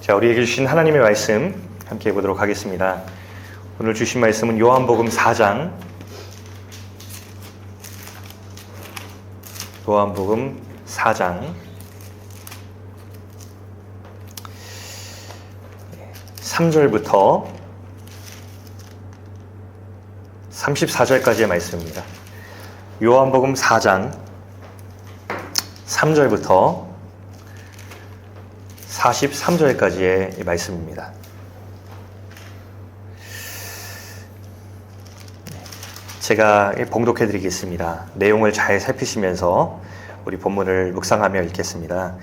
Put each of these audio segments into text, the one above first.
자, 우리에게 주신 하나님의 말씀 함께 보도록 하겠습니다. 오늘 주신 말씀은 요한복음 4장 요한복음 4장 3절부터 34절까지의 말씀입니다. 요한복음 4장 3절부터 43절까지의 말씀입니다. 제가 봉독해 드리겠습니다. 내용을 잘 살피시면서 우리 본문을 묵상하며 읽겠습니다.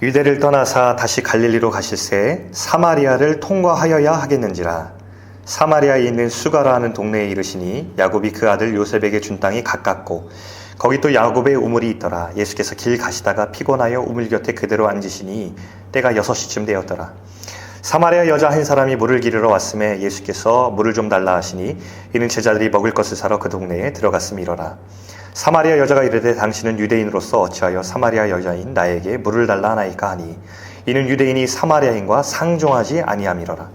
유대를 떠나사 다시 갈릴리로 가실새 사마리아를 통과하여야 하겠는지라. 사마리아에 있는 수가라 하는 동네에 이르시니 야곱이 그 아들 요셉에게 준 땅이 가깝고 거기 또 야곱의 우물이 있더라. 예수께서 길 가시다가 피곤하여 우물 곁에 그대로 앉으시니 때가 6시쯤 되었더라. 사마리아 여자 한 사람이 물을 기르러 왔음에 예수께서 물을 좀 달라 하시니 이는 제자들이 먹을 것을 사러 그 동네에 들어갔음이로라. 사마리아 여자가 이르되 당신은 유대인으로서 어찌하여 사마리아 여자인 나에게 물을 달라 하나이까 하니 이는 유대인이 사마리아인과 상종하지 아니함이로라.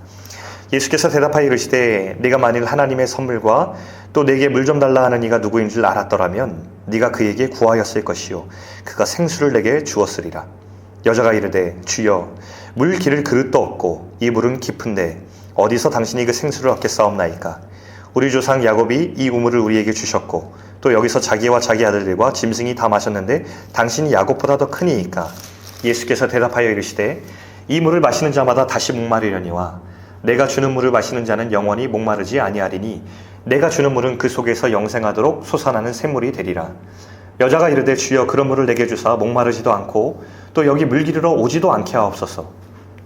예수께서 대답하여 이르시되 네가 만일 하나님의 선물과 또 내게 물 좀 달라 하는 이가 누구인 줄 알았더라면 네가 그에게 구하였을 것이요 그가 생수를 내게 주었으리라. 여자가 이르되 주여 물 기를 그릇도 없고 이 물은 깊은데 어디서 당신이 그 생수를 얻겠사옵나이까. 우리 조상 야곱이 이 우물을 우리에게 주셨고 또 여기서 자기와 자기 아들들과 짐승이 다 마셨는데 당신이 야곱보다 더 크니이까. 예수께서 대답하여 이르시되 이 물을 마시는 자마다 다시 목마르려니와 내가 주는 물을 마시는 자는 영원히 목마르지 아니하리니 내가 주는 물은 그 속에서 영생하도록 솟아나는 샘물이 되리라. 여자가 이르되 주여 그런 물을 내게 주사 목마르지도 않고 또 여기 물 기르러 오지도 않게 하옵소서.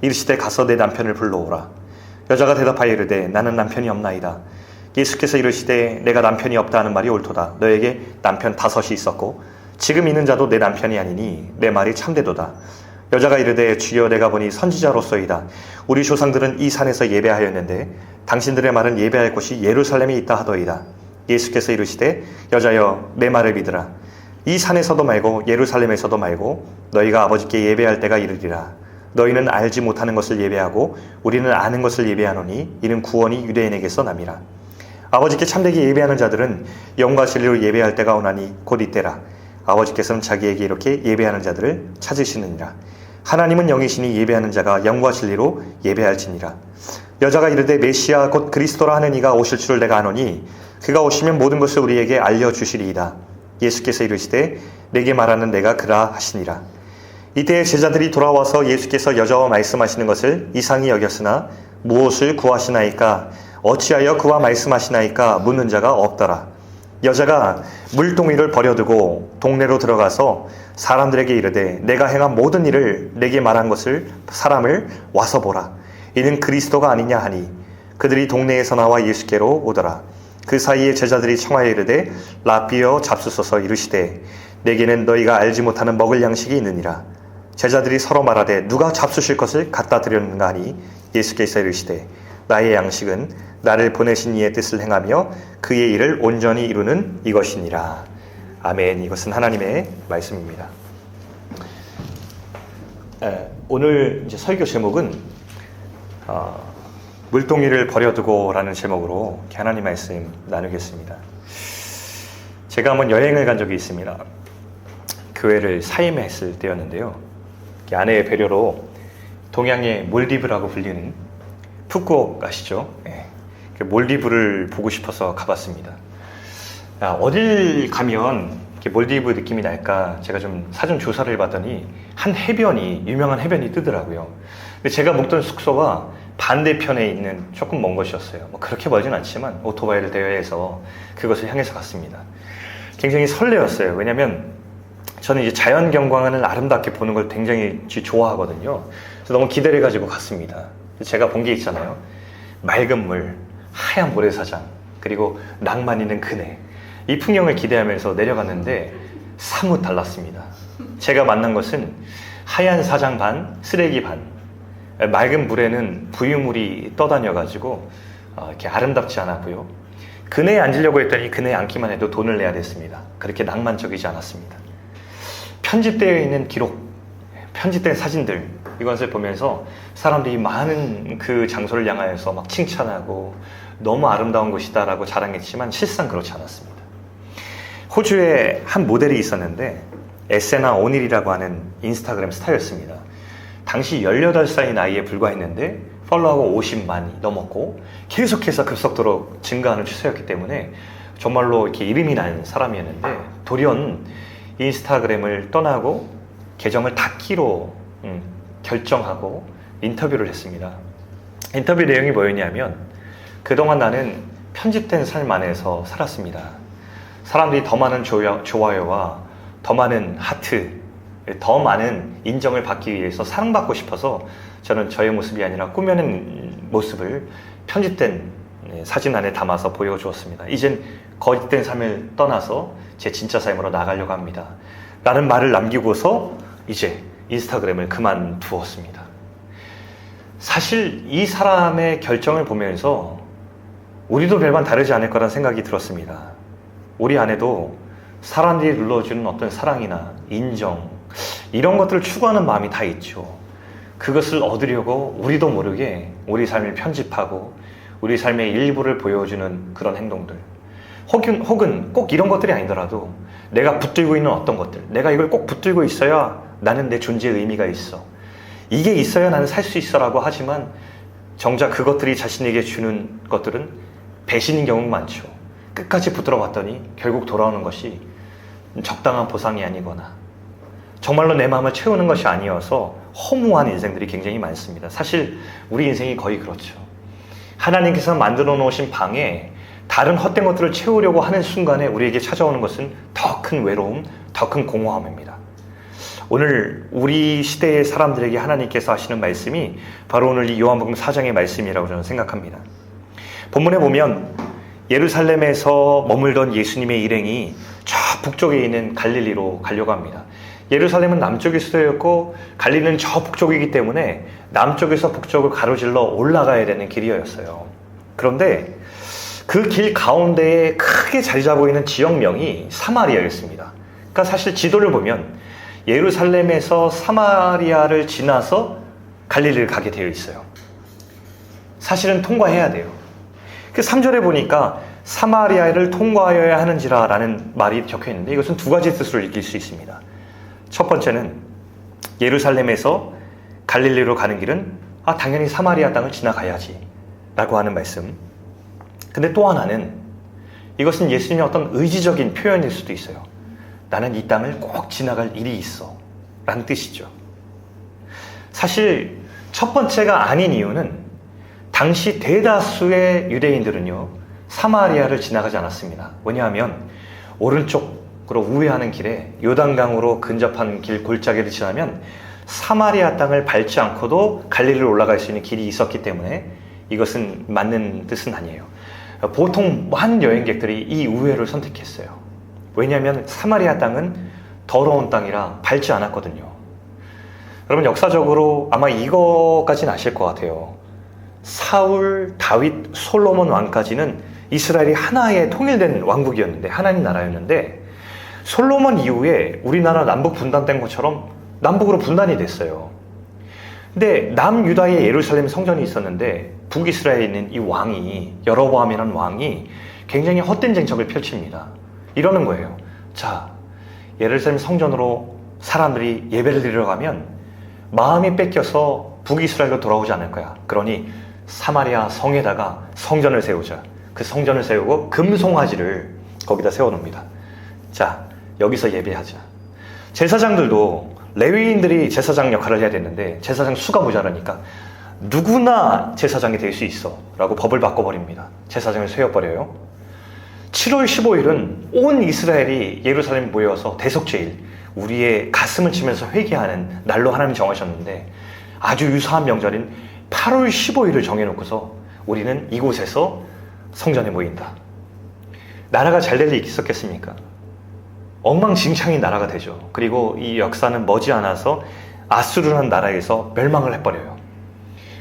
이르시되 가서 내 남편을 불러오라. 여자가 대답하여 이르되 나는 남편이 없나이다. 예수께서 이르시되 내가 남편이 없다 하는 말이 옳도다. 너에게 남편 5이 있었고 지금 있는 자도 내 남편이 아니니 내 말이 참되도다. 여자가 이르되 주여 내가 보니 선지자로소이다. 우리 조상들은 이 산에서 예배하였는데 당신들의 말은 예배할 곳이 예루살렘에 있다 하더이다. 예수께서 이르시되 여자여 내 말을 믿으라. 이 산에서도 말고 예루살렘에서도 말고 너희가 아버지께 예배할 때가 이르리라. 너희는 알지 못하는 것을 예배하고 우리는 아는 것을 예배하노니 이는 구원이 유대인에게서 남이라. 아버지께 참되게 예배하는 자들은 영과 진리로 예배할 때가 오나니 곧 이때라. 아버지께서는 자기에게 이렇게 예배하는 자들을 찾으시느니라. 하나님은 영이시니 예배하는 자가 영과 진리로 예배할지니라. 여자가 이르되 메시아 곧 그리스도라 하는 이가 오실 줄을 내가 아노니 그가 오시면 모든 것을 우리에게 알려주시리이다. 예수께서 이르시되 내게 말하는 내가 그라 하시니라. 이때 제자들이 돌아와서 예수께서 여자와 말씀하시는 것을 이상히 여겼으나 무엇을 구하시나이까 어찌하여 그와 말씀하시나이까 묻는 자가 없더라. 여자가 물동이를 버려두고 동네로 들어가서 사람들에게 이르되 내가 행한 모든 일을 내게 말한 것을 사람을 와서 보라. 이는 그리스도가 아니냐 하니 그들이 동네에서 나와 예수께로 오더라. 그 사이에 제자들이 청하여 이르되 라삐여 잡수소서. 이르시되 내게는 너희가 알지 못하는 먹을 양식이 있느니라. 제자들이 서로 말하되 누가 잡수실 것을 갖다 드렸는가 하니 예수께서 이르시되 나의 양식은 나를 보내신 이의 뜻을 행하며 그의 일을 온전히 이루는 이것이니라. 아멘. 이것은 하나님의 말씀입니다. 오늘 이제 설교 제목은 물동이를 버려두고라는 제목으로 하나님 말씀 나누겠습니다. 제가 한번 여행을 간 적이 있습니다. 교회를 사임했을 때였는데요. 아내의 배려로 동양의 몰디브라고 불리는 푸꾸옥 아시죠? 네. 몰디브를 보고 싶어서 가봤습니다. 어딜 가면 몰디브 느낌이 날까 제가 좀 사전 조사를 해봤더니 한 해변이 유명한 해변이 뜨더라고요. 근데 제가 묵던 숙소가 반대편에 있는 조금 먼 곳이었어요. 뭐 그렇게 멀진 않지만 오토바이를 대여해서 그것을 향해서 갔습니다. 굉장히 설레었어요. 왜냐면 저는 이제 자연 경관을 아름답게 보는 걸 굉장히 좋아하거든요. 그래서 너무 기대를 가지고 갔습니다. 제가 본 게 있잖아요. 맑은 물, 하얀 모래사장, 그리고 낭만 있는 그네. 이 풍경을 기대하면서 내려갔는데 사뭇 달랐습니다. 제가 만난 것은 하얀 사장 반, 쓰레기 반. 맑은 물에는 부유물이 떠다녀가지고 이렇게 아름답지 않았고요. 그네에 앉으려고 했더니 그네에 앉기만 해도 돈을 내야 됐습니다. 그렇게 낭만적이지 않았습니다. 편집되어 있는 기록, 편집된 사진들, 이것을 보면서 사람들이 많은 그 장소를 향하여서 막 칭찬하고 너무 아름다운 곳이다라고 자랑했지만 실상 그렇지 않았습니다. 호주에 한 모델이 있었는데 에세나 오닐이라고 하는 인스타그램 스타였습니다. 당시 18살 나이에 불과했는데 팔로워가 50만이 넘었고 계속해서 급속도로 증가하는 추세였기 때문에 정말로 이렇게 이름이 난 사람이었는데 돌연 인스타그램을 떠나고 계정을 닫기로 결정하고 인터뷰를 했습니다. 인터뷰 내용이 뭐였냐면 그동안 나는 편집된 삶 안에서 살았습니다. 사람들이 더 많은 좋아요와 더 많은 하트, 더 많은 인정을 받기 위해서 사랑받고 싶어서 저는 저의 모습이 아니라 꾸며낸 모습을 편집된 사진 안에 담아서 보여주었습니다. 이젠 거짓된 삶을 떠나서 제 진짜 삶으로 나가려고 합니다. 라는 말을 남기고서 이제 인스타그램을 그만두었습니다. 사실 이 사람의 결정을 보면서 우리도 별반 다르지 않을 거란 생각이 들었습니다. 우리 안에도 사람들이 눌러주는 어떤 사랑이나 인정 이런 것들을 추구하는 마음이 다 있죠. 그것을 얻으려고 우리도 모르게 우리 삶을 편집하고 우리 삶의 일부를 보여주는 그런 행동들 혹은 꼭 이런 것들이 아니더라도 내가 붙들고 있는 어떤 것들 내가 이걸 꼭 붙들고 있어야 나는 내 존재의 의미가 있어 이게 있어야 나는 살 수 있어 라고 하지만 정작 그것들이 자신에게 주는 것들은 배신인 경우가 많죠. 끝까지 붙들어 봤더니 결국 돌아오는 것이 적당한 보상이 아니거나 정말로 내 마음을 채우는 것이 아니어서 허무한 인생들이 굉장히 많습니다. 사실 우리 인생이 거의 그렇죠. 하나님께서 만들어 놓으신 방에 다른 헛된 것들을 채우려고 하는 순간에 우리에게 찾아오는 것은 더 큰 외로움, 더 큰 공허함입니다. 오늘 우리 시대의 사람들에게 하나님께서 하시는 말씀이 바로 오늘 이 요한복음 4장의 말씀이라고 저는 생각합니다. 본문에 보면 예루살렘에서 머물던 예수님의 일행이 저 북쪽에 있는 갈릴리로 가려고 합니다. 예루살렘은 남쪽의 수도였고 갈릴리는 저 북쪽이기 때문에 남쪽에서 북쪽을 가로질러 올라가야 되는 길이었어요. 그런데 그 길 가운데에 크게 자리 잡고 있는 지역명이 사마리아였습니다. 그러니까 사실 지도를 보면 예루살렘에서 사마리아를 지나서 갈릴리를 가게 되어 있어요. 사실은 통과해야 돼요. 그 3절에 보니까 사마리아를 통과하여야 하는지라 라는 말이 적혀 있는데 이것은 두 가지 뜻으로 읽힐 수 있습니다. 첫 번째는 예루살렘에서 갈릴리로 가는 길은 당연히 사마리아 땅을 지나가야지 라고 하는 말씀. 근데 또 하나는 이것은 예수님의 어떤 의지적인 표현일 수도 있어요. 나는 이 땅을 꼭 지나갈 일이 있어 라는 뜻이죠. 사실 첫 번째가 아닌 이유는 당시 대다수의 유대인들은요 사마리아를 지나가지 않았습니다. 왜냐하면 오른쪽으로 우회하는 길에 요단강으로 근접한 길 골짜기를 지나면 사마리아 땅을 밟지 않고도 갈릴리로 올라갈 수 있는 길이 있었기 때문에 이것은 맞는 뜻은 아니에요. 보통 많은 여행객들이 이 우회를 선택했어요. 왜냐하면 사마리아 땅은 더러운 땅이라 밟지 않았거든요. 여러분 역사적으로 아마 이거까지는 아실 것 같아요. 사울, 다윗, 솔로몬 왕까지는 이스라엘이 하나의 통일된 왕국이었는데 하나님 나라였는데 솔로몬 이후에 우리나라 남북 분단된 것처럼 남북으로 분단이 됐어요. 근데 남유다에 예루살렘 성전이 있었는데 북이스라엘에 있는 이 왕이 여로보암이라는 왕이 굉장히 헛된 정책을 펼칩니다. 이러는 거예요. 자, 예루살렘 성전으로 사람들이 예배를 드리러 가면 마음이 뺏겨서 북이스라엘로 돌아오지 않을 거야. 그러니 사마리아 성에다가 성전을 세우자. 그 성전을 세우고 금송아지를 거기다 세워놓습니다. 자, 여기서 예배하자. 제사장들도 레위인들이 제사장 역할을 해야 되는데 제사장 수가 모자라니까 누구나 제사장이 될 수 있어 라고 법을 바꿔버립니다. 제사장을 세워버려요. 7월 15일은 온 이스라엘이 예루살렘에 모여서 대속죄일 우리의 가슴을 치면서 회개하는 날로 하나님 정하셨는데 아주 유사한 명절인 8월 15일을 정해놓고서 우리는 이곳에서 성전에 모인다. 나라가 잘 될 일이 있었겠습니까? 엉망진창인 나라가 되죠. 그리고 이 역사는 머지않아서 아수르라는 나라에서 멸망을 해버려요.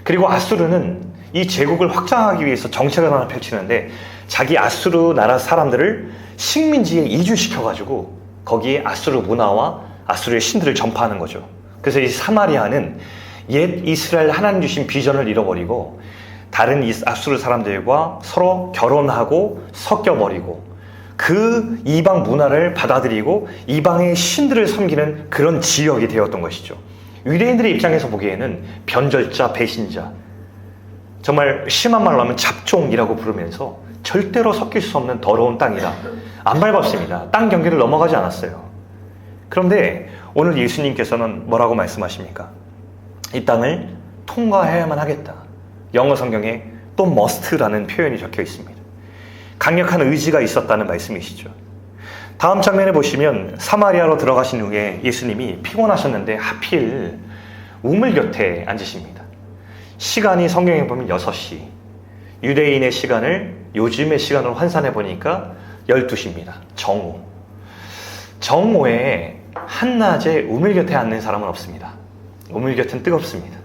그리고 아수르는 이 제국을 확장하기 위해서 정책을 하나 펼치는데 자기 아수르 나라 사람들을 식민지에 이주시켜가지고 거기에 아수르 문화와 아수르의 신들을 전파하는 거죠. 그래서 이 사마리아는 옛 이스라엘 하나님 주신 비전을 잃어버리고 다른 아수르 사람들과 서로 결혼하고 섞여버리고 그 이방 문화를 받아들이고 이방의 신들을 섬기는 그런 지역이 되었던 것이죠. 유대인들의 입장에서 보기에는 변절자, 배신자, 정말 심한 말로 하면 잡종이라고 부르면서 절대로 섞일 수 없는 더러운 땅이다. 안 밟았습니다. 땅 경계를 넘어가지 않았어요. 그런데 오늘 예수님께서는 뭐라고 말씀하십니까? 이 땅을 통과해야만 하겠다. 영어 성경에 또 must라는 표현이 적혀 있습니다. 강력한 의지가 있었다는 말씀이시죠. 다음 장면에 보시면 사마리아로 들어가신 후에 예수님이 피곤하셨는데 하필 우물 곁에 앉으십니다. 시간이 성경에 보면 6시, 유대인의 시간을 요즘의 시간으로 환산해 보니까 12시입니다. 정오. 정오에 한낮에 우물 곁에 앉는 사람은 없습니다. 우물 곁은 뜨겁습니다.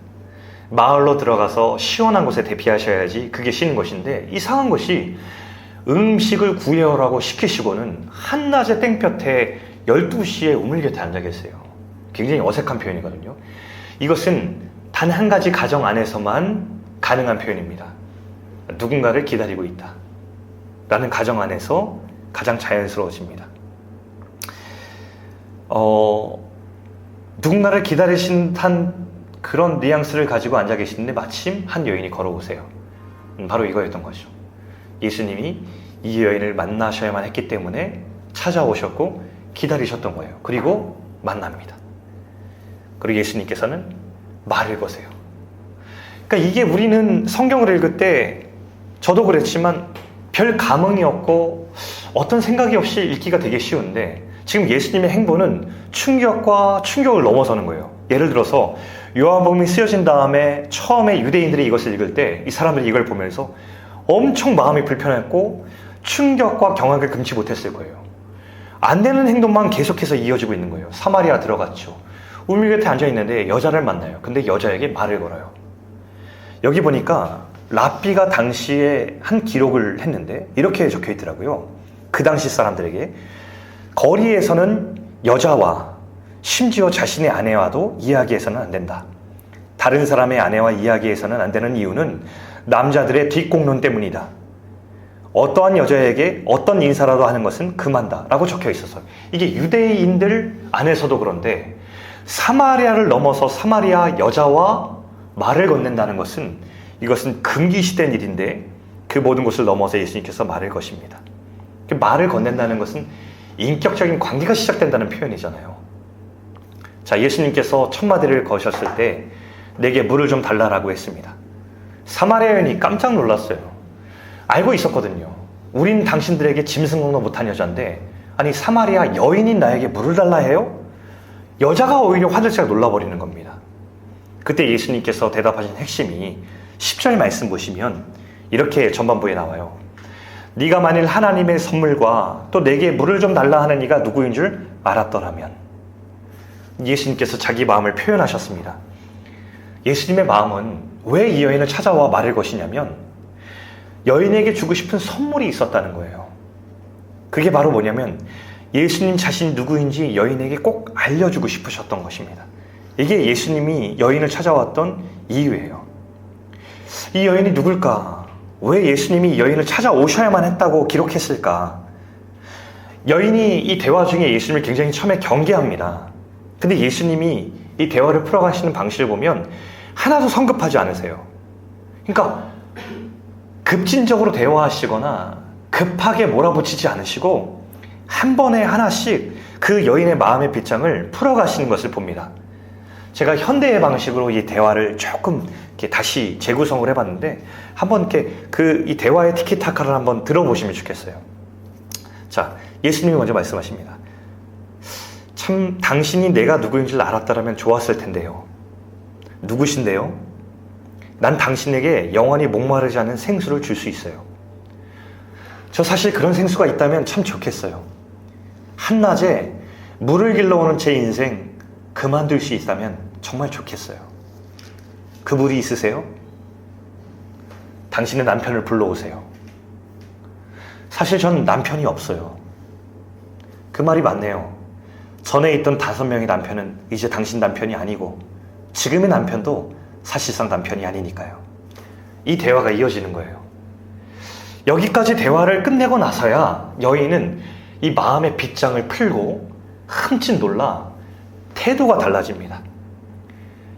마을로 들어가서 시원한 곳에 대피하셔야지 그게 쉬는 것인데 이상한 것이 음식을 구해오라고 시키시고는 한낮에 땡볕에 12시에 우물 곁에 앉아 계세요. 굉장히 어색한 표현이거든요. 이것은 단 한 가지 가정 안에서만 가능한 표현입니다. 누군가를 기다리고 있다. 라는 가정 안에서 가장 자연스러워집니다. 누군가를 기다리신단 그런 뉘앙스를 가지고 앉아 계시는데 마침 한 여인이 걸어오세요. 바로 이거였던 거죠. 예수님이 이 여인을 만나셔야만 했기 때문에 찾아오셨고 기다리셨던 거예요. 그리고 만납니다. 그리고 예수님께서는 말을 거세요. 그러니까 이게 우리는 성경을 읽을 때 저도 그랬지만 별 감흥이 없고 어떤 생각이 없이 읽기가 되게 쉬운데 지금 예수님의 행보는 충격과 충격을 넘어서는 거예요. 예를 들어서 요한복음이 쓰여진 다음에 처음에 유대인들이 이것을 읽을 때 이 사람들이 이걸 보면서 엄청 마음이 불편했고 충격과 경악을 금치 못했을 거예요. 안 되는 행동만 계속해서 이어지고 있는 거예요. 사마리아 들어갔죠. 우물 곁에 앉아있는데 여자를 만나요. 근데 여자에게 말을 걸어요. 여기 보니까 랍비가 당시에 한 기록을 했는데 이렇게 적혀 있더라고요. 그 당시 사람들에게 거리에서는 여자와 심지어 자신의 아내와도 이야기해서는 안 된다. 다른 사람의 아내와 이야기해서는 안 되는 이유는 남자들의 뒷공론 때문이다. 어떠한 여자에게 어떤 인사라도 하는 것은 금한다 라고 적혀 있어서 이게 유대인들 안에서도 그런데 사마리아를 넘어서 사마리아 여자와 말을 건넨다는 것은 이것은 금기시된 일인데 그 모든 것을 넘어서 예수님께서 말을 거십니다. 그 말을 건넨다는 것은 인격적인 관계가 시작된다는 표현이잖아요. 자, 예수님께서 첫 마디를 거셨을 때 내게 물을 좀 달라라고 했습니다. 사마리아 여인이 깜짝 놀랐어요. 알고 있었거든요. 우린 당신들에게 짐승공도 못한 여자인데 아니 사마리아 여인인 나에게 물을 달라 해요? 여자가 오히려 화들짝 놀라버리는 겁니다. 그때 예수님께서 대답하신 핵심이 10절 말씀 보시면 이렇게 전반부에 나와요. 네가 만일 하나님의 선물과 또 내게 물을 좀 달라 하는 이가 누구인 줄 알았더라면. 예수님께서 자기 마음을 표현하셨습니다. 예수님의 마음은 왜 이 여인을 찾아와 말을 거시냐면 여인에게 주고 싶은 선물이 있었다는 거예요. 그게 바로 뭐냐면 예수님 자신이 누구인지 여인에게 꼭 알려주고 싶으셨던 것입니다. 이게 예수님이 여인을 찾아왔던 이유예요. 이 여인이 누굴까? 왜 예수님이 여인을 찾아오셔야만 했다고 기록했을까? 여인이 이 대화 중에 예수님을 굉장히 처음에 경계합니다. 근데 예수님이 이 대화를 풀어가시는 방식을 보면 하나도 성급하지 않으세요. 그러니까 급진적으로 대화하시거나 급하게 몰아붙이지 않으시고 한 번에 하나씩 그 여인의 마음의 빗장을 풀어가시는 것을 봅니다. 제가 현대의 방식으로 이 대화를 조금 이렇게 다시 재구성을 해봤는데 한번 이렇게 이 대화의 티키타카를 한번 들어보시면 좋겠어요. 자, 예수님이 먼저 말씀하십니다. 참 당신이 내가 누구인 줄 알았다라면 좋았을 텐데요. 누구신데요? 난 당신에게 영원히 목마르지 않은 생수를 줄 수 있어요. 저 사실 그런 생수가 있다면 참 좋겠어요. 한낮에 물을 길러오는 제 인생 그만둘 수 있다면 정말 좋겠어요. 그 물이 있으세요? 당신의 남편을 불러오세요. 사실 전 남편이 없어요. 그 말이 맞네요. 전에 있던 5명의 남편은 이제 당신 남편이 아니고 지금의 남편도 사실상 남편이 아니니까요. 이 대화가 이어지는 거예요. 여기까지 대화를 끝내고 나서야 여인은 이 마음의 빗장을 풀고 흠칫 놀라 태도가 달라집니다.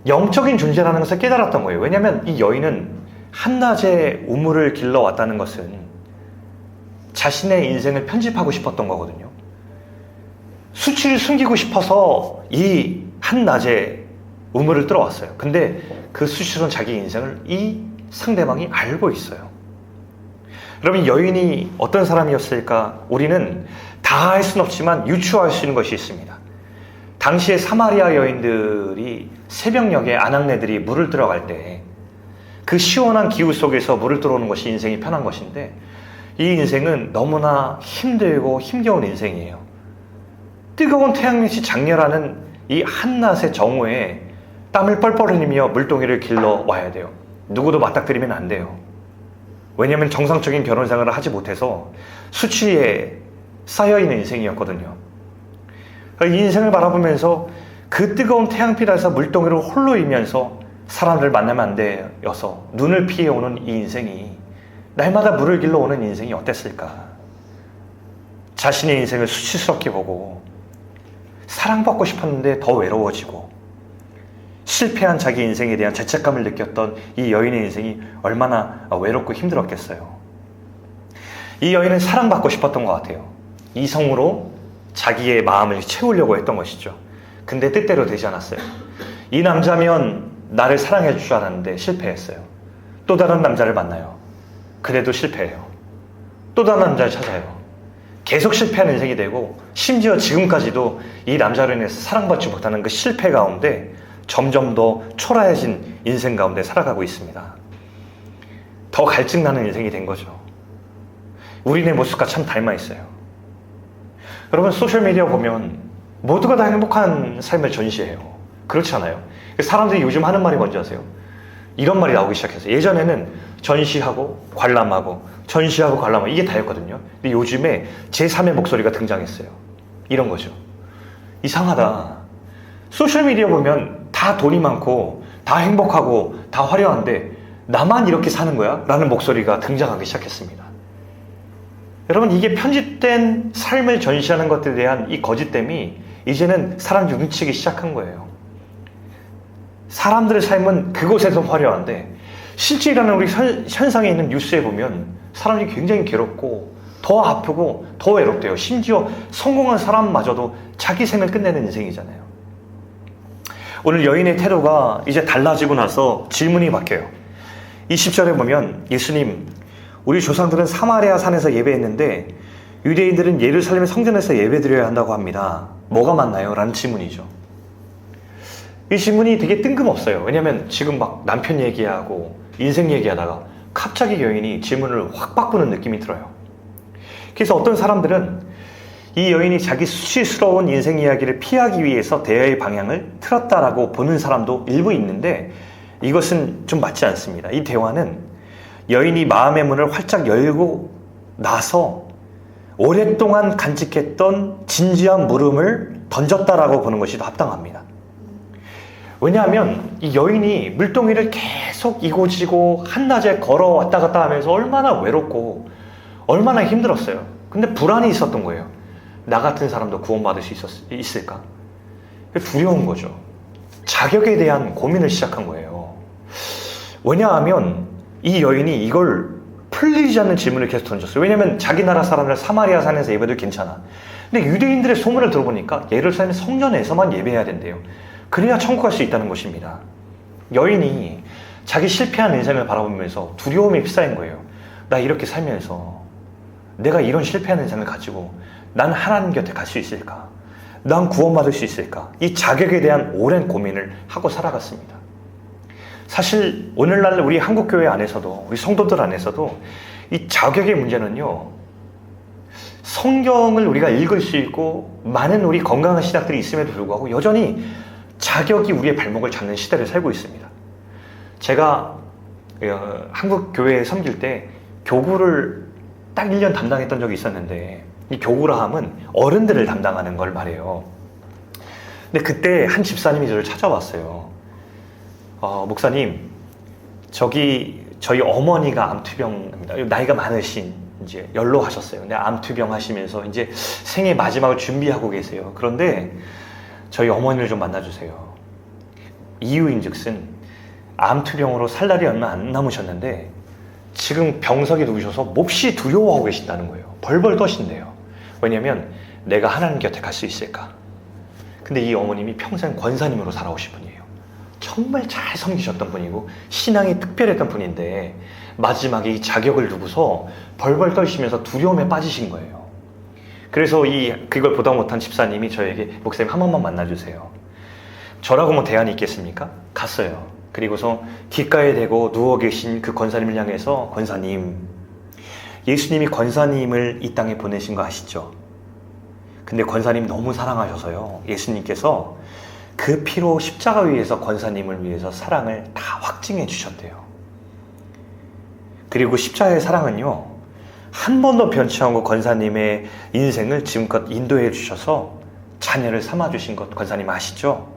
영적인 존재라는 것을 깨달았던 거예요. 왜냐하면 이 여인은 한낮에 우물을 길러왔다는 것은 자신의 인생을 편집하고 싶었던 거거든요. 수치를 숨기고 싶어서 이 한낮에 우물을 뚫어왔어요. 근데 그 수치스러운 자기 인생을 이 상대방이 알고 있어요. 여러분, 여인이 어떤 사람이었을까? 우리는 다 할 수는 없지만 유추할 수 있는 것이 있습니다. 당시에 사마리아 여인들이 새벽녘에 아낙네들이 물을 들어갈 때 그 시원한 기후 속에서 물을 들어오는 것이 인생이 편한 것인데, 이 인생은 너무나 힘들고 힘겨운 인생이에요. 뜨거운 태양빛이 장렬하는 이 한낮의 정오에 땀을 뻘뻘 흘리며 물동이를 길러 와야 돼요. 누구도 맞닥뜨리면 안 돼요. 왜냐하면 정상적인 결혼 생활을 하지 못해서 수치에 쌓여있는 인생이었거든요. 이 인생을 바라보면서 그 뜨거운 태양빛 아래서 물동이를 홀로 이면서 사람들 만나면 안 되어서 눈을 피해오는 이 인생이, 날마다 물을 길러오는 인생이 어땠을까? 자신의 인생을 수치스럽게 보고 사랑받고 싶었는데 더 외로워지고 실패한 자기 인생에 대한 죄책감을 느꼈던 이 여인의 인생이 얼마나 외롭고 힘들었겠어요. 이 여인은 사랑받고 싶었던 것 같아요. 이성으로 자기의 마음을 채우려고 했던 것이죠. 근데 뜻대로 되지 않았어요. 이 남자면 나를 사랑해 줄 줄 알았는데 실패했어요. 또 다른 남자를 만나요. 그래도 실패해요. 또 다른 남자를 찾아요. 계속 실패하는 인생이 되고, 심지어 지금까지도 이 남자로 인해서 사랑받지 못하는 그 실패 가운데 점점 더 초라해진 인생 가운데 살아가고 있습니다. 더 갈증나는 인생이 된 거죠. 우리네 모습과 참 닮아 있어요. 여러분, 소셜미디어 보면 모두가 다 행복한 삶을 전시해요. 그렇지 않아요? 사람들이 요즘 하는 말이 뭔지 아세요? 이런 말이 나오기 시작했어요. 예전에는 전시하고 관람하고 전시하고 관람하고 이게 다였거든요. 근데 요즘에 제3의 목소리가 등장했어요. 이런 거죠. 이상하다. 소셜미디어 보면 다 돈이 많고 다 행복하고 다 화려한데 나만 이렇게 사는 거야? 라는 목소리가 등장하기 시작했습니다. 여러분, 이게 편집된 삶을 전시하는 것들에 대한 이 거짓됨이 이제는 사람들이 눈치채기 시작한 거예요. 사람들의 삶은 그곳에서 화려한데 실제 일어나는 우리 현상에 있는 뉴스에 보면 사람들이 굉장히 괴롭고 더 아프고 더 외롭대요. 심지어 성공한 사람마저도 자기 생을 끝내는 인생이잖아요. 오늘 여인의 태도가 이제 달라지고 나서 질문이 바뀌어요. 20절에 보면, 예수님, 우리 조상들은 사마리아 산에서 예배했는데 유대인들은 예루살렘의 성전에서 예배드려야 한다고 합니다. 뭐가 맞나요? 라는 질문이죠. 이 질문이 되게 뜬금없어요. 왜냐면 지금 막 남편 얘기하고 인생 얘기하다가 갑자기 여인이 질문을 확 바꾸는 느낌이 들어요. 그래서 어떤 사람들은 이 여인이 자기 수치스러운 인생 이야기를 피하기 위해서 대화의 방향을 틀었다라고 보는 사람도 일부 있는데, 이것은 좀 맞지 않습니다. 이 대화는 여인이 마음의 문을 활짝 열고 나서 오랫동안 간직했던 진지한 물음을 던졌다라고 보는 것이 더 합당합니다. 왜냐하면 이 여인이 물동이를 계속 이고지고 한낮에 걸어 왔다 갔다 하면서 얼마나 외롭고 얼마나 힘들었어요. 근데 불안이 있었던 거예요. 나 같은 사람도 구원받을 수 있을까? 두려운 거죠. 자격에 대한 고민을 시작한 거예요. 왜냐하면 이 여인이 이걸 풀리지 않는 질문을 계속 던졌어요. 왜냐하면 자기 나라 사람들 사마리아 산에서 예배도 괜찮아. 근데 유대인들의 소문을 들어보니까 예루살렘 성전에서만 예배해야 된대요. 그래야 천국 갈 수 있다는 것입니다. 여인이 자기 실패한 인생을 바라보면서 두려움에 휩싸인 거예요. 나 이렇게 살면서 내가 이런 실패한 인생을 가지고 난 하나님 곁에 갈 수 있을까? 난 구원받을 수 있을까? 이 자격에 대한 오랜 고민을 하고 살아갔습니다. 사실 오늘날 우리 한국교회 안에서도, 우리 성도들 안에서도 이 자격의 문제는요, 성경을 우리가 읽을 수 있고 많은 우리 건강한 신학들이 있음에도 불구하고 여전히 자격이 우리의 발목을 잡는 시대를 살고 있습니다. 제가 한국 교회에 섬길 때 교구를 딱 1년 담당했던 적이 있었는데, 이 교구라 함은 어른들을 담당하는 걸 말해요. 근데 그때 한 집사님이 저를 찾아왔어요. 목사님, 저희 어머니가 암투병입니다. 나이가 많으신, 이제 연로하셨어요. 근데 암투병 하시면서 이제 생애 마지막을 준비하고 계세요. 그런데 저희 어머니를 좀 만나주세요. 이유인즉슨 암투병으로 살 날이 얼마 안 남으셨는데 지금 병석에 누우셔서 몹시 두려워하고 계신다는 거예요. 벌벌 떠신대요. 왜냐하면 내가 하나님 곁에 갈 수 있을까? 근데 이 어머님이 평생 권사님으로 살아오신 분이에요. 정말 잘 섬기셨던 분이고 신앙이 특별했던 분인데 마지막에 이 자격을 두고서 벌벌 떨시면서 두려움에 빠지신 거예요. 그래서 그걸 보다 못한 집사님이 저에게 목사님 한 번만 만나주세요. 저라고 뭐 대안이 있겠습니까? 갔어요. 그리고서 귓가에 대고 누워 계신 그 권사님을 향해서 권사님, 예수님이 권사님을 이 땅에 보내신 거 아시죠? 근데 권사님 너무 사랑하셔서요. 예수님께서 그 피로 십자가 위에서 권사님을 위해서 사랑을 다 확증해 주셨대요. 그리고 십자가의 사랑은요, 한 번도 변치 않고 권사님의 인생을 지금껏 인도해 주셔서 자녀를 삼아 주신 것 권사님 아시죠?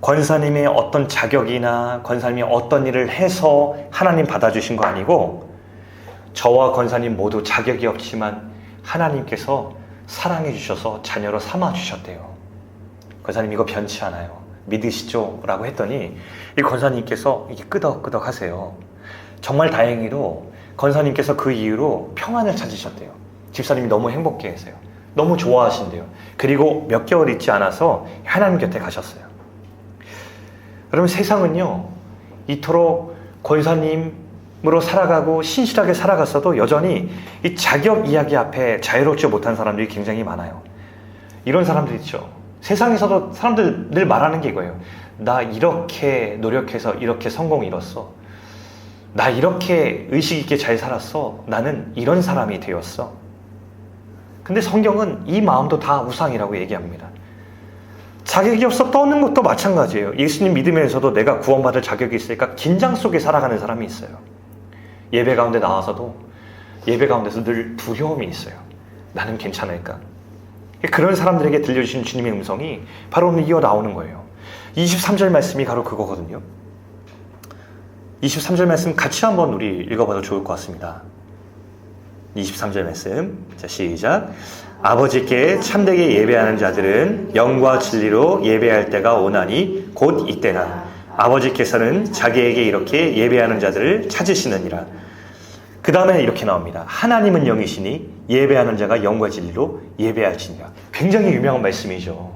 권사님의 어떤 자격이나 권사님이 어떤 일을 해서 하나님 받아주신 거 아니고 저와 권사님 모두 자격이 없지만 하나님께서 사랑해 주셔서 자녀로 삼아 주셨대요. 권사님 이거 변치 않아요. 믿으시죠? 라고 했더니 이 권사님께서 이게 끄덕끄덕 하세요. 정말 다행히도 권사님께서 그 이후로 평안을 찾으셨대요. 집사님이 너무 행복해 하세요. 너무 좋아하신대요. 그리고 몇 개월 있지 않아서 하나님 곁에 가셨어요. 여러분, 세상은요, 이토록 권사님으로 살아가고 신실하게 살아갔어도 여전히 이 자격 이야기 앞에 자유롭지 못한 사람들이 굉장히 많아요. 이런 사람들 있죠. 세상에서도 사람들 늘 말하는 게 이거예요. 나 이렇게 노력해서 이렇게 성공 이뤘어. 나 이렇게 의식 있게 잘 살았어. 나는 이런 사람이 되었어. 근데 성경은 이 마음도 다 우상이라고 얘기합니다. 자격이 없어 떠는 것도 마찬가지예요. 예수님 믿으면서도 내가 구원받을 자격이 있으니까 긴장 속에 살아가는 사람이 있어요. 예배 가운데 나와서도 예배 가운데서 늘 두려움이 있어요. 나는 괜찮을까? 그런 사람들에게 들려주신 주님의 음성이 바로 오늘 이어 나오는 거예요. 23절 말씀이 바로 그거거든요. 23절 말씀 같이 한번 우리 읽어봐도 좋을 것 같습니다. 23절 말씀, 자, 시작. 아버지께 참되게 예배하는 자들은 영과 진리로 예배할 때가 오나니 곧 이때나 아버지께서는 자기에게 이렇게 예배하는 자들을 찾으시느니라. 그 다음에 이렇게 나옵니다. 하나님은 영이시니 예배하는 자가 영과 진리로 예배할지니라. 굉장히 유명한 말씀이죠.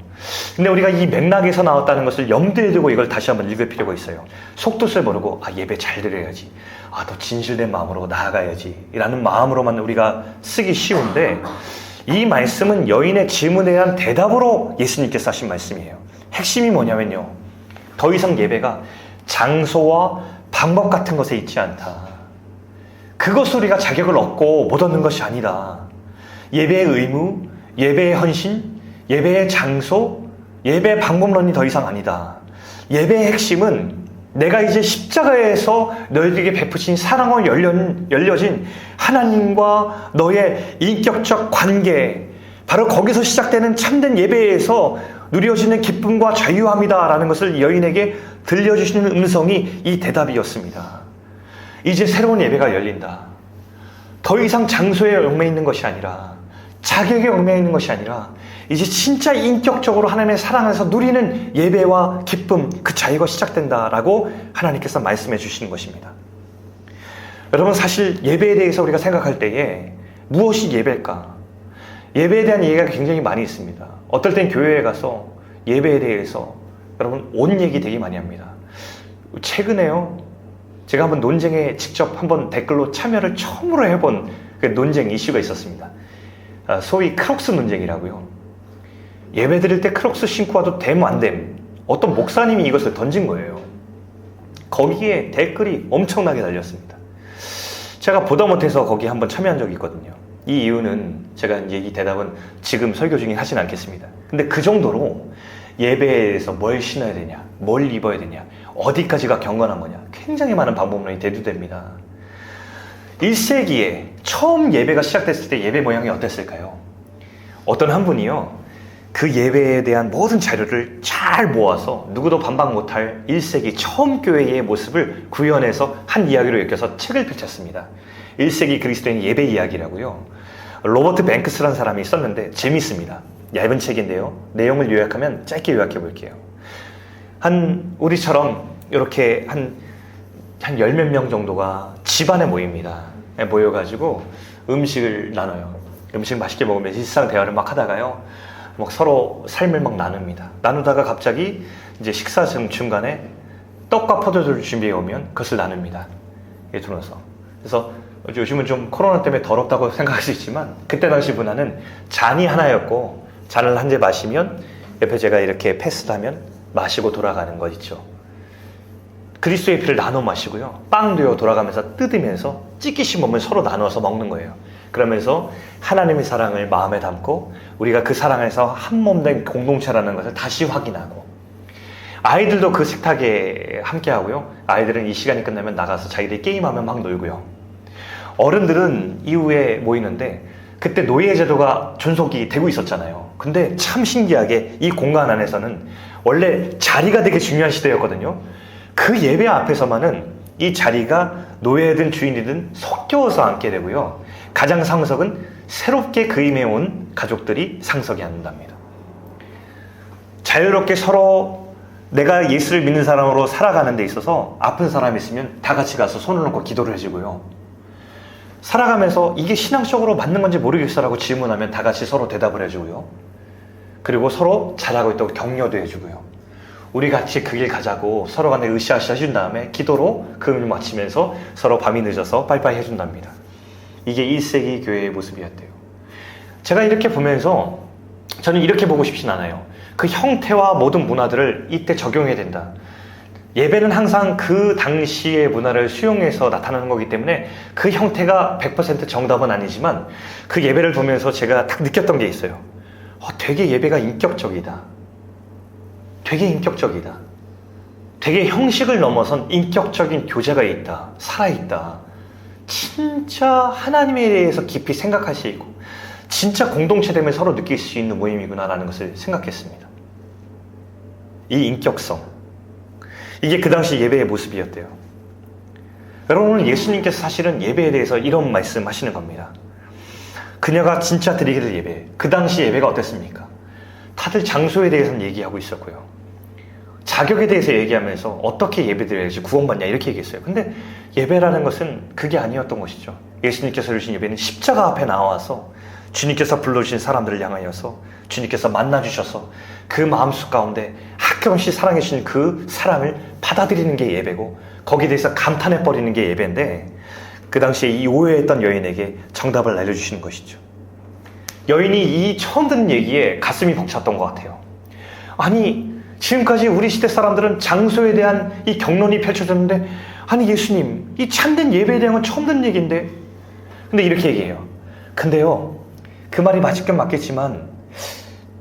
근데 우리가 이 맥락에서 나왔다는 것을 염두에 두고 이걸 다시 한번 읽을 필요가 있어요. 속뜻을 모르고 예배 잘 드려야지, 더 진실된 마음으로 나아가야지 라는 마음으로만 우리가 쓰기 쉬운데, 이 말씀은 여인의 질문에 대한 대답으로 예수님께서 하신 말씀이에요. 핵심이 뭐냐면요, 더 이상 예배가 장소와 방법 같은 것에 있지 않다. 그것을 우리가 자격을 얻고 못 얻는 것이 아니다. 예배의 의무, 예배의 헌신, 예배의 장소, 예배의 방법론이 더 이상 아니다. 예배의 핵심은 내가 이제 십자가에서 너희들에게 베푸신 사랑으로 열려진 하나님과 너의 인격적 관계, 바로 거기서 시작되는 참된 예배에서 누려지는 기쁨과 자유함이다 라는 것을 여인에게 들려주시는 음성이 이 대답이었습니다. 이제 새로운 예배가 열린다. 더 이상 장소에 얽매여 있는 것이 아니라, 자격에 얽매여 있는 것이 아니라 이제 진짜 인격적으로 하나님의 사랑 안에서 누리는 예배와 기쁨, 그 자유가 시작된다라고 하나님께서 말씀해 주시는 것입니다. 여러분, 사실 예배에 대해서 우리가 생각할 때에 무엇이 예배일까? 예배에 대한 얘기가 굉장히 많이 있습니다. 어떨 땐 교회에 가서 예배에 대해서 여러분 온 얘기 되게 많이 합니다. 최근에요, 제가 한번 논쟁에 직접 한번 댓글로 참여를 처음으로 해본 그 논쟁 이슈가 있었습니다. 소위 크록스 논쟁이라고요. 예배 드릴 때 크록스 신고 와도 됨 안 됨, 어떤 목사님이 이것을 던진 거예요. 거기에 댓글이 엄청나게 달렸습니다. 제가 보다 못해서 거기 한번 참여한 적이 있거든요. 이 이유는 제가 이제 이 대답은 지금 설교 중에 하진 않겠습니다. 근데 그 정도로 예배에서 뭘 신어야 되냐, 뭘 입어야 되냐, 어디까지가 경건한 거냐, 굉장히 많은 방법론이 대두됩니다. 1세기에 처음 예배가 시작됐을 때 예배 모양이 어땠을까요? 어떤 한 분이요, 그 예배에 대한 모든 자료를 잘 모아서 누구도 반박 못할 1세기 처음 교회의 모습을 구현해서 한 이야기로 엮여서 책을 펼쳤습니다. 1세기 그리스도인 예배 이야기라고요. 로버트 뱅크스라는 사람이 있었는데 재밌습니다. 얇은 책인데요. 내용을 요약하면 짧게 요약해 볼게요. 우리처럼 이렇게 한 열 몇 명 정도가 집안에 모입니다. 모여가지고 음식을 나눠요. 음식 맛있게 먹으면서 일상 대화를 막 하다가요. 막 서로 삶을 막 나눕니다. 나누다가 갑자기 이제 식사 중간에 떡과 포도주를 준비해 오면 그것을 나눕니다. 예, 들어서. 그래서 요즘은 좀 코로나 때문에 더럽다고 생각할 수 있지만 그때 당시 문화는 잔이 하나였고 잔을 한 잔 마시면 옆에 제가 이렇게 패스를 하면 마시고 돌아가는 거 있죠. 그리스도의 피를 나눠 마시고요. 빵 되어 돌아가면서 뜯으면서 찢기시 몸을 서로 나눠서 먹는 거예요. 그러면서 하나님의 사랑을 마음에 담고 우리가 그 사랑에서 한 몸 된 공동체라는 것을 다시 확인하고, 아이들도 그 식탁에 함께 하고요. 아이들은 이 시간이 끝나면 나가서 자기들이 게임하면 막 놀고요. 어른들은 이후에 모이는데 그때 노예제도가 존속이 되고 있었잖아요. 근데 참 신기하게 이 공간 안에서는 원래 자리가 되게 중요한 시대였거든요. 그 예배 앞에서만은 이 자리가 노예든 주인이든 섞여서 앉게 되고요. 가장 상석은 새롭게 구임해온 가족들이 상석에 앉는답니다. 자유롭게 서로 내가 예수를 믿는 사람으로 살아가는 데 있어서 아픈 사람이 있으면 다 같이 가서 손을 놓고 기도를 해주고요. 살아가면서 이게 신앙적으로 맞는 건지 모르겠어라고 질문하면 다 같이 서로 대답을 해주고요. 그리고 서로 잘하고 있다고 격려도 해주고요. 우리 같이 그 길 가자고 서로 간에 으쌰으쌰 해준 다음에 기도로 그 의미를 마치면서 서로 밤이 늦어서 빠이빠이 해준답니다. 이게 1세기 교회의 모습이었대요. 제가 이렇게 보면서 저는 이렇게 보고 싶진 않아요. 그 형태와 모든 문화들을 이때 적용해야 된다. 예배는 항상 그 당시의 문화를 수용해서 나타나는 거기 때문에 그 형태가 100% 정답은 아니지만 그 예배를 보면서 제가 딱 느꼈던 게 있어요. 되게 예배가 인격적이다. 되게 인격적이다. 되게 형식을 넘어선 인격적인 교제가 있다. 살아있다. 진짜 하나님에 대해서 깊이 생각할 수 있고 진짜 공동체 되면 서로 느낄 수 있는 모임이구나라는 것을 생각했습니다. 이 인격성, 이게 그 당시 예배의 모습이었대요. 여러분, 오늘 예수님께서 사실은 예배에 대해서 이런 말씀 하시는 겁니다. 그녀가 진짜 드리기를 예배, 그 당시 예배가 어땠습니까? 다들 장소에 대해서는 얘기하고 있었고요. 자격에 대해서 얘기하면서 어떻게 예배드려야지 구원받냐 이렇게 얘기했어요. 근데 예배라는 것은 그게 아니었던 것이죠. 예수님께서 주신 예배는 십자가 앞에 나와서 주님께서 불러주신 사람들을 향하여서 주님께서 만나주셔서 그 마음속 가운데 아낌없이 사랑해 주신 그 사랑을 받아들이는 게 예배고, 거기에 대해서 감탄해버리는 게 예배인데, 그 당시에 이 오해했던 여인에게 정답을 알려주시는 것이죠. 여인이 이 처음 듣는 얘기에 가슴이 벅찼던 것 같아요. 아니, 지금까지 우리 시대 사람들은 장소에 대한 이 경론이 펼쳐졌는데, 아니 예수님, 이 참된 예배에 대한 건 처음 듣는 얘기인데. 근데 이렇게 얘기해요. 근데요, 그 말이 맞긴 맞겠지만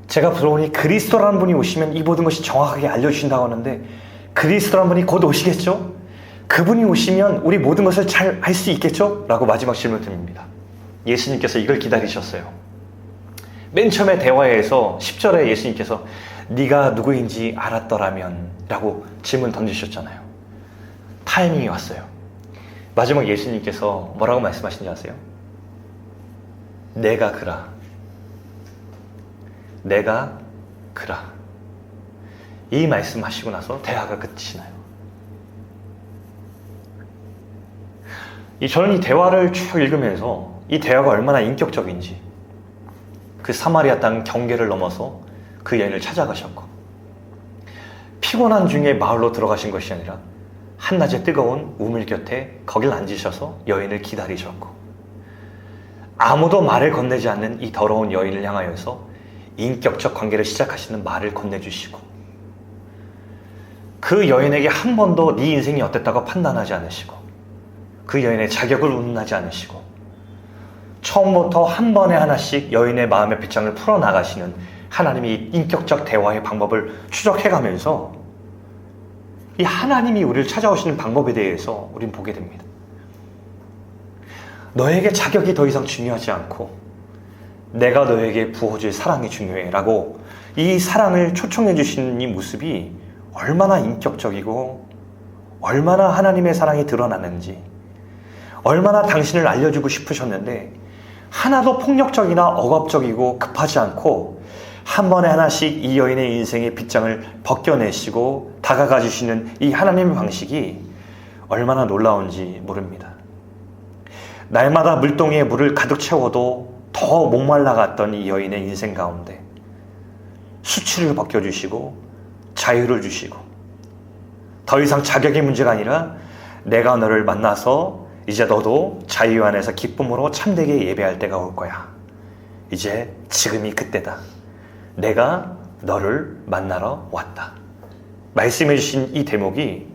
제가 들어보니 그리스도라는 분이 오시면 이 모든 것이 정확하게 알려주신다고 하는데, 그리스도라는 분이 곧 오시겠죠? 그분이 오시면 우리 모든 것을 잘 알 수 있겠죠? 라고 마지막 질문을 드립니다. 예수님께서 이걸 기다리셨어요. 맨 처음에 대화에서 10절에 예수님께서 네가 누구인지 알았더라면 라고 질문 던지셨잖아요. 타이밍이 왔어요. 마지막 예수님께서 뭐라고 말씀하신지 아세요? 내가 그라. 내가 그라. 이 말씀하시고 나서 대화가 끝이 나요. 저는 이 대화를 쭉 읽으면서 이 대화가 얼마나 인격적인지, 그 사마리아 땅 경계를 넘어서 그 여인을 찾아가셨고, 피곤한 중에 마을로 들어가신 것이 아니라 한낮에 뜨거운 우물 곁에 거길 앉으셔서 여인을 기다리셨고, 아무도 말을 건네지 않는 이 더러운 여인을 향하여서 인격적 관계를 시작하시는 말을 건네주시고, 그 여인에게 한 번도 네 인생이 어땠다고 판단하지 않으시고, 그 여인의 자격을 운운하지 않으시고, 처음부터 한 번에 하나씩 여인의 마음의 빗장을 풀어나가시는 하나님이 인격적 대화의 방법을 추적해가면서 이 하나님이 우리를 찾아오시는 방법에 대해서 우린 보게 됩니다. 너에게 자격이 더 이상 중요하지 않고 내가 너에게 부어줄 사랑이 중요해 라고 이 사랑을 초청해 주시는 이 모습이 얼마나 인격적이고 얼마나 하나님의 사랑이 드러나는지, 얼마나 당신을 알려주고 싶으셨는데 하나도 폭력적이나 억압적이고 급하지 않고 한 번에 하나씩 이 여인의 인생의 빗장을 벗겨내시고 다가가 주시는 이 하나님의 방식이 얼마나 놀라운지 모릅니다. 날마다 물동이에 물을 가득 채워도 더 목말라갔던 이 여인의 인생 가운데 수치를 벗겨주시고 자유를 주시고, 더 이상 자격의 문제가 아니라 내가 너를 만나서 이제 너도 자유 안에서 기쁨으로 참되게 예배할 때가 올 거야. 이제 지금이 그때다. 내가 너를 만나러 왔다. 말씀해 주신 이 대목이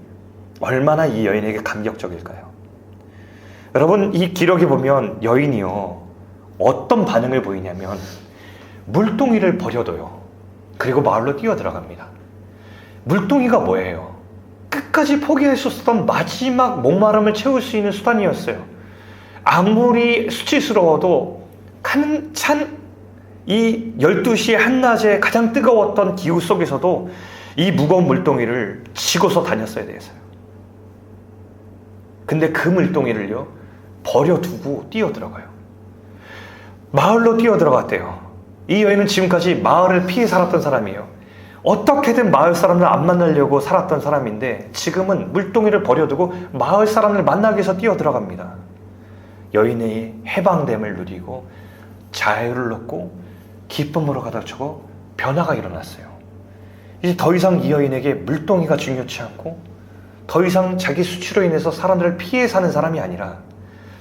얼마나 이 여인에게 감격적일까요? 여러분, 이 기록에 보면 여인이요, 어떤 반응을 보이냐면 물동이를 버려둬요. 그리고 마을로 뛰어들어갑니다. 물동이가 뭐예요? 끝까지 포기할 수 없었던 마지막 목마름을 채울 수 있는 수단이었어요. 아무리 수치스러워도 찬 이 12시의 한낮에 가장 뜨거웠던 기후 속에서도 이 무거운 물동이를 지고서 다녔어야 되겠어요. 근데 그 물동이를요, 버려두고 뛰어들어가요. 마을로 뛰어들어갔대요. 이 여인은 지금까지 마을을 피해 살았던 사람이에요. 어떻게든 마을 사람을 안 만나려고 살았던 사람인데 지금은 물동이를 버려두고 마을 사람을 만나기 위해서 뛰어들어갑니다. 여인의 해방됨을 누리고 자유를 얻고 기쁨으로 가득 차고 변화가 일어났어요. 이제 더 이상 이 여인에게 물동이가 중요치 않고 더 이상 자기 수치로 인해서 사람들을 피해 사는 사람이 아니라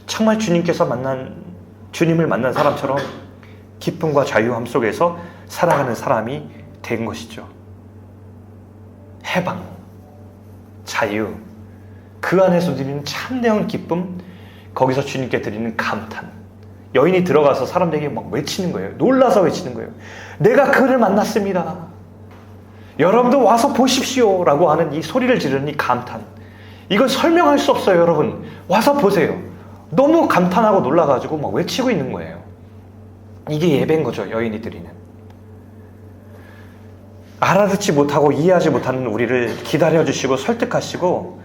정말 주님을 만난 사람처럼 기쁨과 자유함 속에서 살아가는 사람이 된 것이죠. 해방, 자유, 그 안에서 드리는 참되은 기쁨, 거기서 주님께 드리는 감탄. 여인이 들어가서 사람들에게 막 외치는 거예요. 놀라서 외치는 거예요. 내가 그를 만났습니다. 여러분도 와서 보십시오 라고 하는 이 소리를 지르는 이 감탄. 이건 설명할 수 없어요. 여러분 와서 보세요. 너무 감탄하고 놀라가지고 막 외치고 있는 거예요. 이게 예배인 거죠. 여인이 드리는. 알아듣지 못하고 이해하지 못하는 우리를 기다려주시고 설득하시고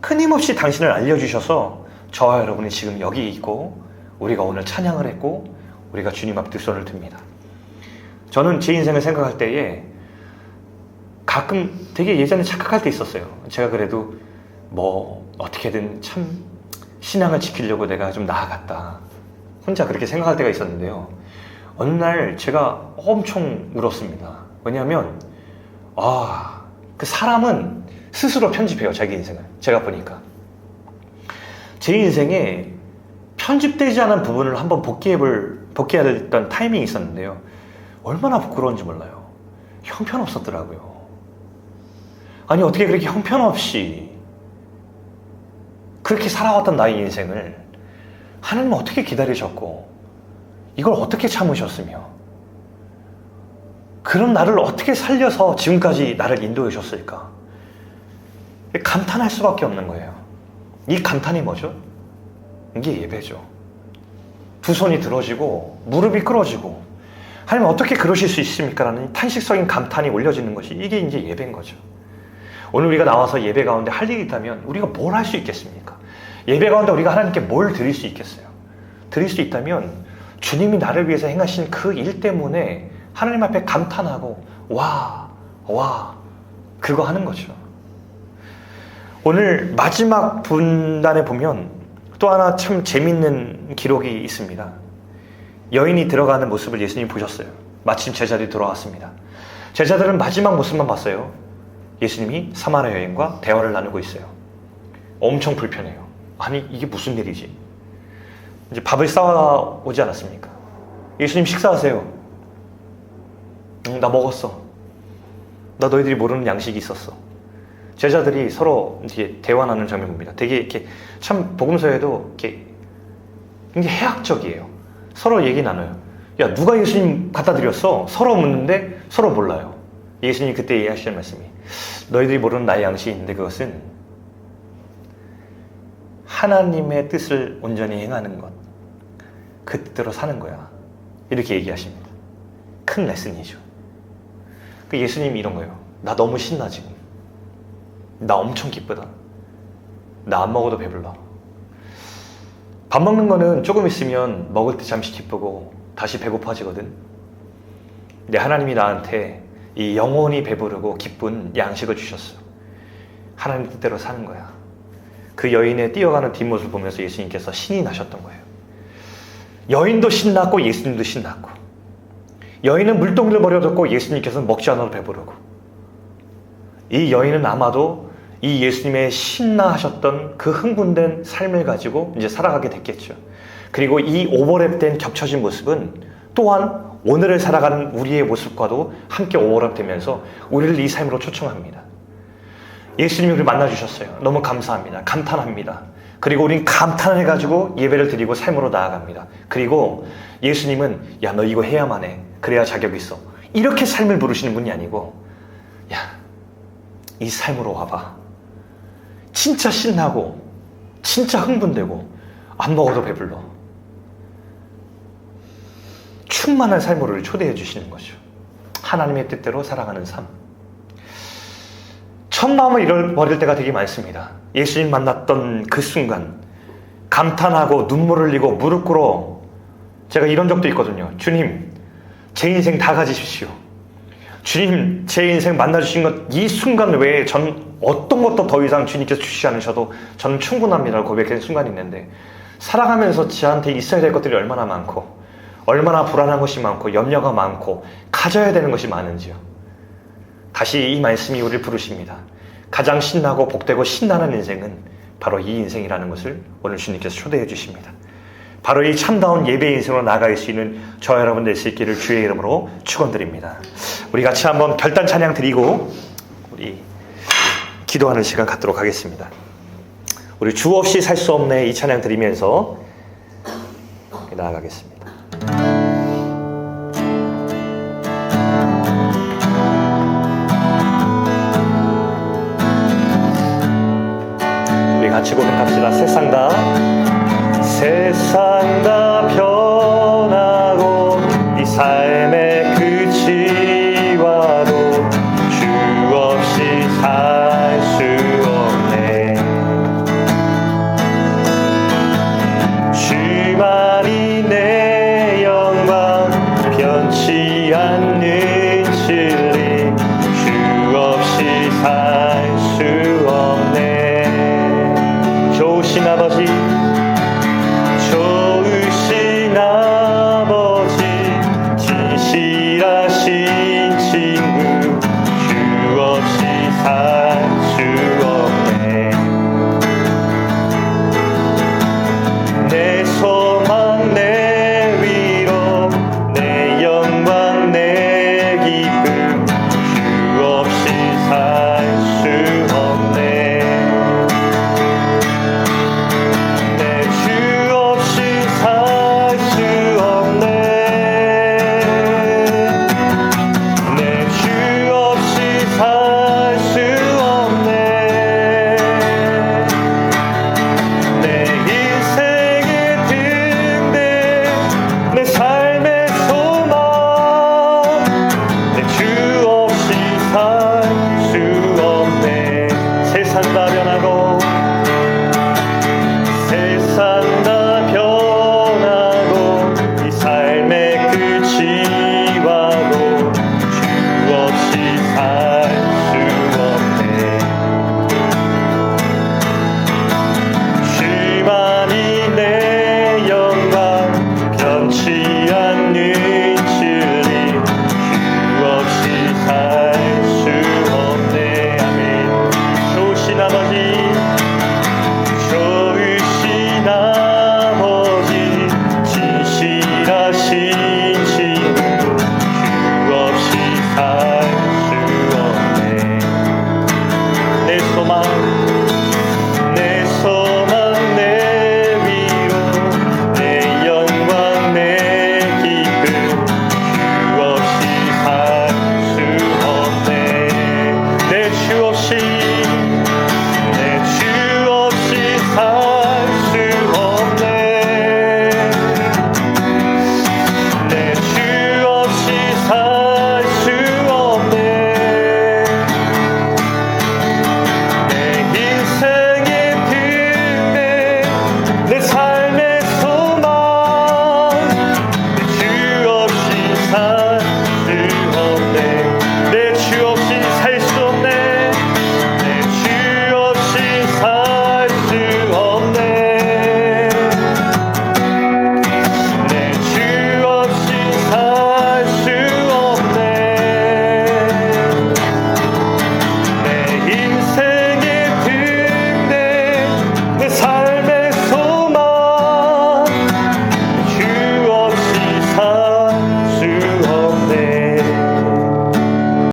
끊임없이 당신을 알려주셔서 저와 여러분이 지금 여기 있고 우리가 오늘 찬양을 했고 우리가 주님 앞 두 손을 듭니다. 저는 제 인생을 생각할 때에 가끔 되게 예전에 착각할 때 있었어요. 제가 그래도 뭐 어떻게든 참 신앙을 지키려고 내가 좀 나아갔다. 혼자 그렇게 생각할 때가 있었는데요. 어느 날 제가 엄청 울었습니다. 왜냐하면 그 사람은 스스로 편집해요. 자기 인생을. 제가 보니까 제 인생에 편집되지 않은 부분을 한번 복귀해야 했던 타이밍이 있었는데요. 얼마나 부끄러운지 몰라요. 형편없었더라고요. 아니 어떻게 그렇게 형편없이 그렇게 살아왔던 나의 인생을 하나님은 어떻게 기다리셨고 이걸 어떻게 참으셨으며 그런 나를 어떻게 살려서 지금까지 나를 인도해 주셨을까? 감탄할 수밖에 없는 거예요. 이 감탄이 뭐죠? 이게 예배죠. 두 손이 들어지고 무릎이 꿇어지고 하나님 어떻게 그러실 수 있습니까? 라는 탄식적인 감탄이 올려지는 것이 이게 이제 예배인 거죠. 오늘 우리가 나와서 예배 가운데 할 일이 있다면 우리가 뭘 할 수 있겠습니까? 예배 가운데 우리가 하나님께 뭘 드릴 수 있겠어요? 드릴 수 있다면 주님이 나를 위해서 행하신 그 일 때문에 하나님 앞에 감탄하고 와 그거 하는 거죠. 오늘 마지막 분단에 보면 또 하나 참 재밌는 기록이 있습니다. 여인이 들어가는 모습을 예수님이 보셨어요. 마침 제자들이 돌아왔습니다. 제자들은 마지막 모습만 봤어요. 예수님이 사마리아 여인과 대화를 나누고 있어요. 엄청 불편해요. 아니 이게 무슨 일이지? 이제 밥을 싸오지 않았습니까? 예수님 식사하세요. 나 먹었어. 나 너희들이 모르는 양식이 있었어. 제자들이 서로 이렇게 대화 나누는 장면 봅니다. 되게 이렇게 참 복음서에도 이렇게 굉장히 해학적이에요. 서로 얘기 나눠요. 야 누가 예수님 갖다 드렸어? 서로 묻는데 서로 몰라요. 예수님이 그때 얘기하시는 말씀이 너희들이 모르는 나의 양식이 있는데 그것은 하나님의 뜻을 온전히 행하는 것, 그 뜻대로 사는 거야. 이렇게 얘기하십니다. 큰 레슨이죠. 그 예수님이 이런 거예요. 나 너무 신나 지금. 나 엄청 기쁘다. 나 안 먹어도 배불러. 밥 먹는 거는 조금 있으면 먹을 때 잠시 기쁘고 다시 배고파지거든. 근데 하나님이 나한테 이 영원히 배부르고 기쁜 양식을 주셨어. 하나님 뜻대로 사는 거야. 그 여인의 뛰어가는 뒷모습을 보면서 예수님께서 신이 나셨던 거예요. 여인도 신났고 예수님도 신났고, 여인은 물동이를 버려뒀고 예수님께서는 먹지 않아도 배부르고, 이 여인은 아마도 이 예수님의 신나하셨던 그 흥분된 삶을 가지고 이제 살아가게 됐겠죠. 그리고 이 오버랩된 겹쳐진 모습은 또한 오늘을 살아가는 우리의 모습과도 함께 오버랩되면서 우리를 이 삶으로 초청합니다. 예수님이 우리를 만나주셨어요. 너무 감사합니다. 감탄합니다. 그리고 우린 감탄해가지고 예배를 드리고 삶으로 나아갑니다. 그리고 예수님은 야, 너 이거 해야만 해. 그래야 자격이 있어. 이렇게 삶을 부르시는 분이 아니고, 야, 이 삶으로 와봐. 진짜 신나고 진짜 흥분되고 안 먹어도 배불러. 충만한 삶으로 우리를 초대해 주시는 거죠. 하나님의 뜻대로 살아가는 삶. 첫 마음을 잃어버릴 때가 되게 많습니다. 예수님 만났던 그 순간 감탄하고 눈물을 흘리고 무릎 꿇어 제가 이런 적도 있거든요. 주님, 제 인생 다 가지십시오. 주님, 제 인생 만나주신 것 이 순간 외에 전 어떤 것도 더 이상 주님께서 주시지 않으셔도 저는 충분합니다라고 고백하는 순간이 있는데, 살아가면서 저한테 있어야 될 것들이 얼마나 많고 얼마나 불안한 것이 많고 염려가 많고 가져야 되는 것이 많은지요. 다시 이 말씀이 우리를 부르십니다. 가장 신나고 복되고 신나는 인생은 바로 이 인생이라는 것을 오늘 주님께서 초대해 주십니다. 바로 이 참다운 예배 인생으로 나아갈 수 있는 저와 여러분 될 수 있기를 주의 이름으로 축원드립니다. 우리 같이 한번 결단 찬양 드리고 우리 기도하는 시간 갖도록 하겠습니다. 우리 주 없이 살 수 없네 이 찬양 드리면서 나아가겠습니다. 우리 같이 고백합시다. 세상 다 변하고 이 삶의 끝이 와도 주 없이 살 수 없네. 주만이 내 영광 변치 않는 진리 주 없이 살 수 없네. 좋으신 아버지